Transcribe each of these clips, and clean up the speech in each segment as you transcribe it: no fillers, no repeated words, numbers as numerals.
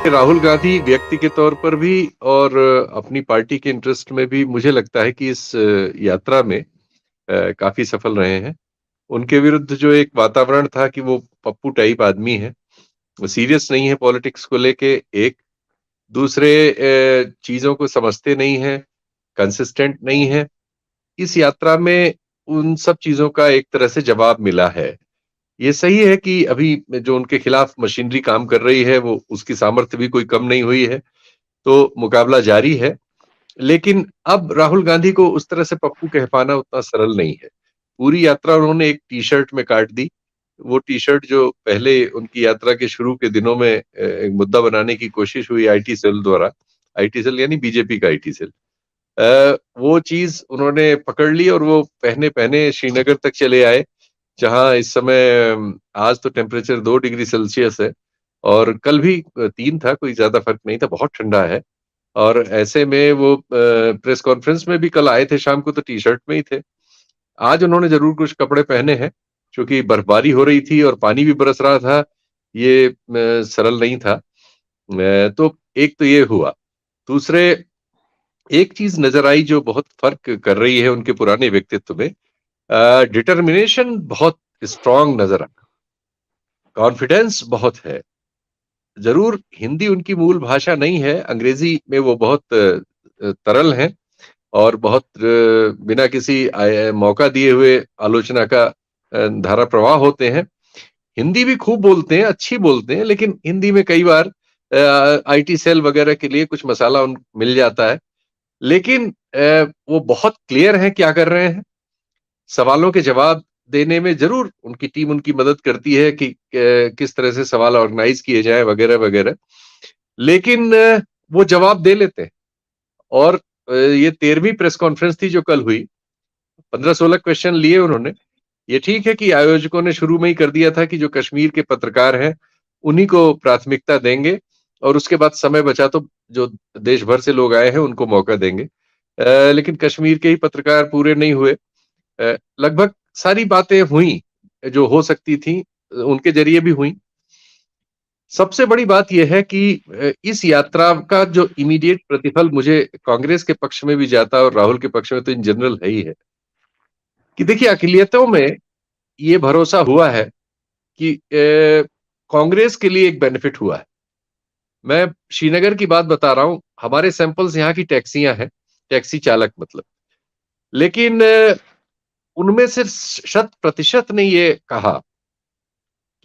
राहुल गांधी व्यक्ति के तौर पर भी और अपनी पार्टी के इंटरेस्ट में भी मुझे लगता है कि इस यात्रा में काफी सफल रहे हैं। उनके विरुद्ध जो एक वातावरण था कि वो पप्पू टाइप आदमी है, वो सीरियस नहीं है पॉलिटिक्स को लेके, एक दूसरे चीजों को समझते नहीं है, कंसिस्टेंट नहीं है। इस यात्रा में उन सब चीजों का एक तरह से जवाब मिला है। ये सही है कि अभी जो उनके खिलाफ मशीनरी काम कर रही है, वो उसकी सामर्थ्य भी कोई कम नहीं हुई है, तो मुकाबला जारी है। लेकिन अब राहुल गांधी को उस तरह से पप्पू कह पाना उतना सरल नहीं है। पूरी यात्रा उन्होंने एक टी-शर्ट में काट दी। वो टी-शर्ट जो पहले उनकी यात्रा के शुरू के दिनों में एक मुद्दा बनाने की कोशिश हुई आईटी सेल द्वारा, आईटी सेल यानी बीजेपी का आईटी सेल। वो चीज़ उन्होंने पकड़ ली और वो पहने-पहने श्रीनगर तक चले आए, जहाँ इस समय आज तो टेम्परेचर 2 डिग्री सेल्सियस है और कल भी 3 था, कोई ज़्यादा फ़र्क नहीं था, बहुत ठंडा है। और ऐसे में वो प्रेस कॉन्फ्रेंस में भी कल आए थे शाम को तो टी-शर्ट में ही थे। आज उन्होंने ज़रूर कुछ कपड़े पहने हैं, चूँकि बर्फबारी हो रही थी और पानी भी बरस रहा था, ये सरल नहीं था। तो एक तो ये हुआ। दूसरे एक चीज़ नज़र आई जो बहुत फ़र्क कर रही है उनके पुराने व्यक्तित्व में, डिटर्मिनेशन बहुत स्ट्रॉन्ग नज़र आ, कॉन्फिडेंस बहुत है। ज़रूर हिंदी उनकी मूल भाषा नहीं है, अंग्रेज़ी में वो बहुत तरल हैं और बहुत बिना किसी मौका दिए हुए आलोचना का धारा प्रवाह होते हैं। हिंदी भी खूब बोलते हैं, अच्छी बोलते हैं, लेकिन हिंदी में कई बार आईटी सेल वगैरह के लिए कुछ मसाला उन मिल जाता है। लेकिन वो बहुत क्लियर हैं क्या कर रहे हैं। सवालों के जवाब देने में ज़रूर उनकी टीम उनकी मदद करती है कि किस तरह से सवाल ऑर्गनाइज़ किए जाएँ वगैरह-वगैरह। लेकिन वो जवाब दे लेते हैं और ये 13वीं प्रेस कॉन्फ्रेंस थी जो कल हुई। 15-16 क्वेश्चन लिए उन्होंने। ये ठीक है कि आयोजकों ने शुरू में ही कर दिया था कि जो कश्मीर के पत्रकार हैं, उन्हीं को प्राथमिकता देंगे और उसके बाद समय बचा तो जो देश भर से लोग आए हैं, उनको मौका देंगे। लेकिन कश्मीर के ही पत्रकार पूरे नहीं हुए। लगभग सारी बातें हुई, जो हो सकती थी, उनके ज़रिए भी हुई। सबसे बड़ी बात ये है कि इस यात्रा का जो इमीडिएट प्रतिफल मुझे कांग्रेस के पक्ष में भी जाता है और राहुल के पक्ष में तो इन जनरल है ही है, कि देखिए अक़लियतों में ये भरोसा हुआ है कि कांग्रेस के लिए एक बेनिफिट हुआ है। मैं श्रीनगर की बात बता रहा हूँ, हमारे सैंपल्स यहाँ की टैक्सियाँ हैं, टैक्सी चालक मतलब। लेकिन उनमें से शत प्रतिशत ने ये कहा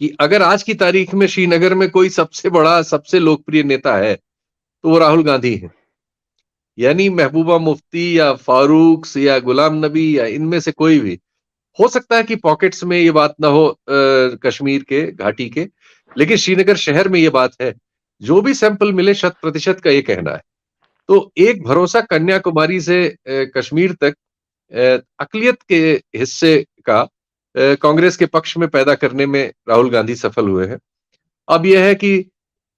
कि अगर आज की तारीख में श्रीनगर में कोई सबसे बड़ा, सबसे लोकप्रिय नेता है, तो वो राहुल गांधी हैं। यानी महबूबा मुफ्ती या फारूक या गुलाम नबी या इनमें से कोई भी। हो सकता है कि पॉकेट्स में ये बात ना हो कश्मीर के, घाटी के, लेकिन श्रीनगर शहर में ये बात है। जो भी सैंपल मिले शत प्रतिशत का ये कहना है। तो एक भरोसा कन्याकुमारी से कश्मीर तक अक़लियत के हिस्से का कांग्रेस के पक्ष में पैदा करने में राहुल गांधी सफल हुए हैं। अब यह है कि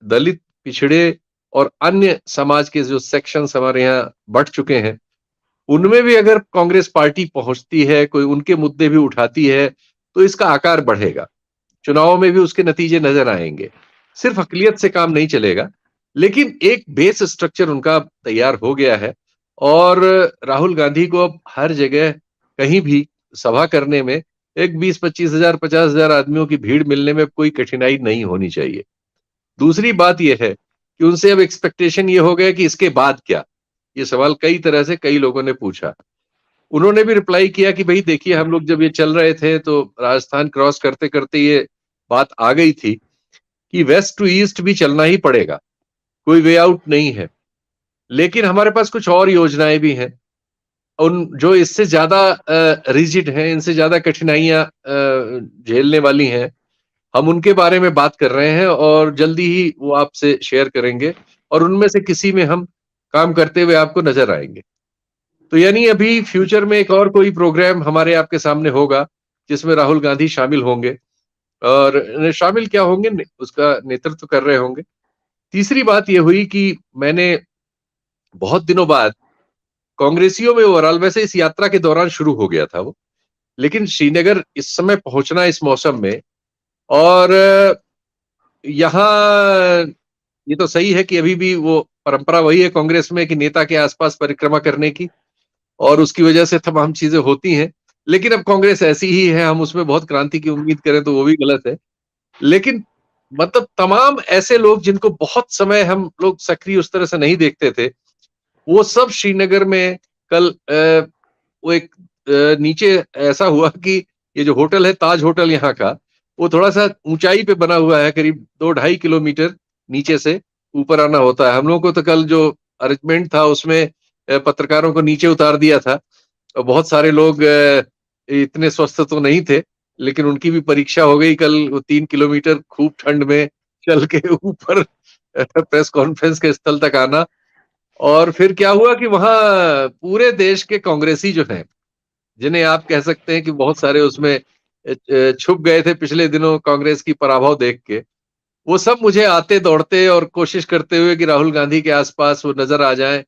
दलित, पिछड़े और अन्य समाज के जो सेक्शंस हमारे यहाँ बढ़ चुके हैं, उनमें भी अगर कांग्रेस पार्टी पहुंचती है, कोई उनके मुद्दे भी उठाती है, तो इसका आकार बढ़ेगा। चुनावों में भी उसके नतीजे नजर आएंगे। सिर्फ अक़लियत से काम नहीं चलेगा, लेकिन एक बेस स्ट्रक्चर उनका तैयार हो गया है और राहुल गांधी को अब हर जगह कहीं भी सभा करने में एक 20-25 हजार, 50 हजार आदमियों की भीड़ मिलने में कोई कठिनाई नहीं होनी चाहिए। दूसरी बात यह है कि उनसे अब एक्सपेक्टेशन ये हो गया कि इसके बाद क्या? ये सवाल कई तरह से कई लोगों ने पूछा। उन्होंने भी रिप्लाई किया कि भई देखिए हम लोग जब ये चल रहे थे तो राजस्थान क्रॉस करते-करते ये बात आ गई थी कि वेस्ट टू ईस्ट भी चलना ही पड़ेगा, कोई वे आउट नहीं है। लेकिन हमारे पास कुछ और योजनाएँ भी हैं, उन जो इससे ज़्यादा रिजिड हैं, इनसे ज़्यादा कठिनाइयाँ झेलने वाली हैं। हम उनके बारे में बात कर रहे हैं और जल्दी ही वो आपसे शेयर करेंगे और उनमें से किसी में हम काम करते हुए आपको नज़र आएँगे। तो यानी अभी फ्यूचर में एक और कोई प्रोग्राम हमारे आपके सामने होगा, जिसमें राहुल गांधी शामिल होंगे और शामिल क्या होंगे उसका नेतृत्व कर रहे होंगे। तीसरी बात ये हुई कि मैंने बहुत दिनों बाद कांग्रेसियों में ओवरऑल, वैसे इस यात्रा के दौरान शुरू हो गया था वो, लेकिन श्रीनगर इस समय पहुंचना इस मौसम में और यहाँ ये तो सही है कि अभी भी वो परंपरा वही है कांग्रेस में कि नेता के आसपास परिक्रमा करने की, और उसकी वजह से तमाम चीजें होती हैं। लेकिन अब कांग्रेस ऐसी ही है, हम उसमें बहुत क्रांति की उम्मीद करें तो वो भी गलत है। लेकिन मतलब तमाम ऐसे लोग जिनको बहुत समय हम लोग सक्रिय उस तरह से नहीं देखते थे, वो सब श्रीनगर में कल वो एक नीचे ऐसा हुआ कि ये जो होटल है ताज होटल यहाँ का, वो थोड़ा-सा ऊँचाई पे बना हुआ है, करीब 2 ढाई किलोमीटर नीचे से ऊपर आना होता है। हम लोगों को तो कल जो अरेंजमेंट था उसमें पत्रकारों को नीचे उतार दिया था। बहुत सारे लोग इतने स्वस्थ तो नहीं थे, लेकिन उनकी भी परीक्षा हो गई कल। वो 3 किलोमीटर खूब ठंड में चल के ऊपर प्रेस कॉन्फ्रेंस के स्थल तक आना। और फिर क्या हुआ कि वहाँ पूरे देश के कांग्रेसी जो हैं, जिन्हें आप कह सकते हैं कि बहुत सारे उसमें छुप गए थे पिछले दिनों कांग्रेस की पराभव देख के, वो सब मुझे आते दौड़ते और कोशिश करते हुए कि राहुल गांधी के आसपास वो नजर आ जाएं।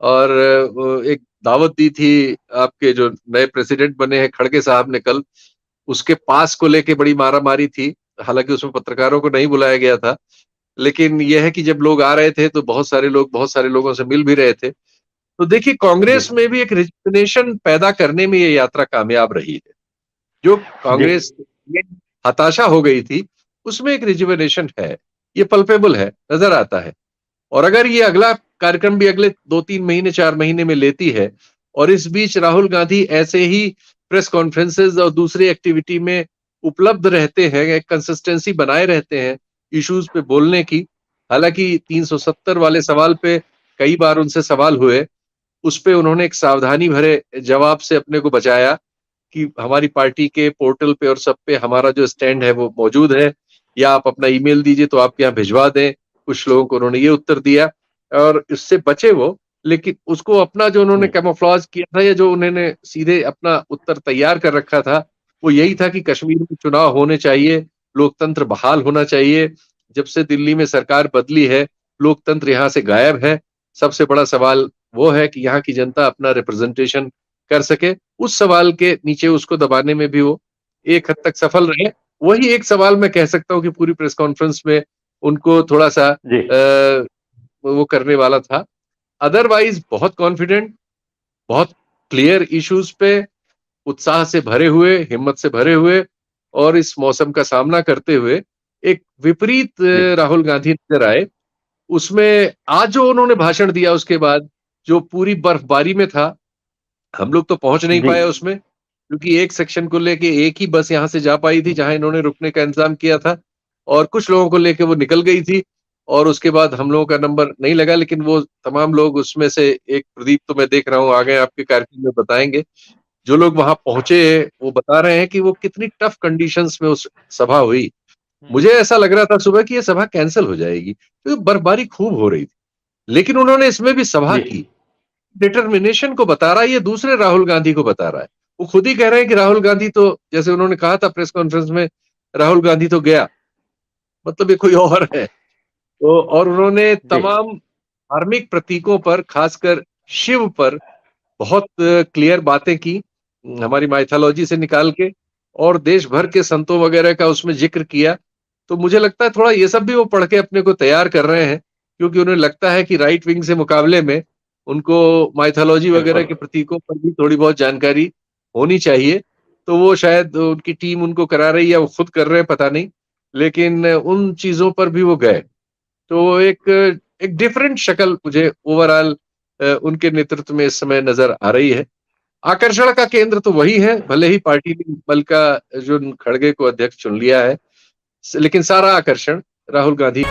और वो एक दावत दी थी आपके जो नए प्रेसिडेंट बने हैं खड़गे साहब ने कल, उसके पास को लेके बड़ी मारामारी थी। हालांकि उसमें पत्रकारों को नहीं बुलाया गया था, लेकिन यह है कि जब लोग आ रहे थे तो बहुत सारे लोग बहुत सारे लोगों से मिल भी रहे थे। तो देखिए जी, कांग्रेस में भी एक रिजुविनेशन पैदा करने में ये यात्रा कामयाब रही है। जो जी, कांग्रेस में हताशा हो गई थी, उसमें एक रिजुविनेशन है। ये पल्पेबल है, नजर आता है। और अगर ये अगला कार्यक्रम भी अगले 2-3 महीने 4 महीने में लेती है, और इस बीच राहुल गांधी ऐसे ही प्रेस कॉन्फ्रेंसेस और दूसरी एक्टिविटी में उपलब्ध रहते हैं, एक कंसिस्टेंसी बनाए रहते हैं इश्यूज पे बोलने की। हालांकि 370 वाले सवाल पे कई बार उनसे सवाल हुए, उस पे उन्होंने एक सावधानी भरे जवाब से अपने को बचाया कि हमारी पार्टी के पोर्टल पे और सब पे हमारा जो स्टैंड है वो मौजूद है, या आप अपना ईमेल दीजिए तो आपके यहाँ भिजवा दें। कुछ लोगों को उन्होंने ये उत्तर दिया और इससे बचे वो। लेकिन उसको अपना जो उन्होंने जी, कैमोफ्लेज किया था, या जो उन्होंने सीधे अपना उत्तर तैयार कर रखा था, वो यही था कि कश्मीर में चुनाव होने चाहिए, लोकतंत्र बहाल होना चाहिए। जब से दिल्ली में सरकार बदली है, लोकतंत्र यहाँ से गायब है। सबसे बड़ा सवाल वो है कि यहाँ की जनता अपना रिप्रेजेंटेशन कर सके। उस सवाल के नीचे उसको दबाने में भी वो एक हद तक सफल रहे। वही एक सवाल मैं कह सकता हूँ कि पूरी प्रेस कॉन्फ्रेंस में उनको थोड़ा-सा जी, वो करने वाला था। अदरवाइज़ बहुत कॉन्फिडेंट, बहुत क्लियर इश्यूज़ पे उत्साह से भरे हुए, हिम्मत से भरे हुए, और इस मौसम का सामना करते हुए एक विपरीत जी, राहुल गांधी नज़र आए। उसमें आज जो उन्होंने भाषण दिया उसके बाद, जो पूरी बर्फबारी में था, हम लोग तो पहुँच नहीं जी, पाए उसमें, क्योंकि एक सेक्शन को लेके एक ही बस यहाँ से जा पाई थी जहाँ इन्होंने रुकने का इंतज़ाम किया था, और कुछ लोगों को लेके वो निकल गई थी। और उसके बाद हम लोगों का नंबर नहीं लगा, लेकिन वो तमाम लोग उसमें से एक प्रदीप तो मैं देख रहा हूँ आगे आपके कार्यक्रम में बताएँगे। जो लोग वहाँ पहुँचे, वो बता रहे हैं कि वो कितनी टफ कंडीशंस में उस सभा हुई। हुँ, मुझे ऐसा लग रहा था सुबह कि ये सभा कैंसल हो जाएगी, क्योंकि बर्फबारी खूब हो रही थी। लेकिन उन्होंने इसमें भी सभा जी, की। डिटर्मिनेशन को बता रहा है, ये दूसरे राहुल गांधी को बता रहा है। वो खुद ही कह रहे हैं कि राहुल गांधी तो, जैसे उन्होंने कहा था प्रेस कॉन्फ्रेंस में, राहुल गांधी तो गया, मतलब ये कोई और है। तो और उन्होंने जी, तमाम धार्मिक प्रतीकों पर, खासकर शिव पर बहुत क्लियर बातें की, हमारी माइथोलॉजी से निकाल के, और देश भर के संतों वगैरह का उसमें जिक्र किया। तो मुझे लगता है थोड़ा ये सब भी वो पढ़ के अपने को तैयार कर रहे हैं, क्योंकि उन्हें लगता है कि राइट विंग से मुकाबले में उनको माइथोलॉजी वगैरह बिल्कुल। के प्रतीकों पर भी थोड़ी बहुत जानकारी होनी चाहिए। तो वो शायद उनकी टीम उनको करा रही है या वो खुद कर रहे हैं, पता नहीं। लेकिन उन चीज़ों पर भी वो गए। तो एक एक डिफरेंट शक्ल मुझे ओवरऑल उनके नेतृत्व में इस समय नज़र आ रही है। आकर्षण का केंद्र तो वही है, भले ही पार्टी ने मल्लिकार्जुन खड़गे को अध्यक्ष चुन लिया है, लेकिन सारा आकर्षण राहुल गांधी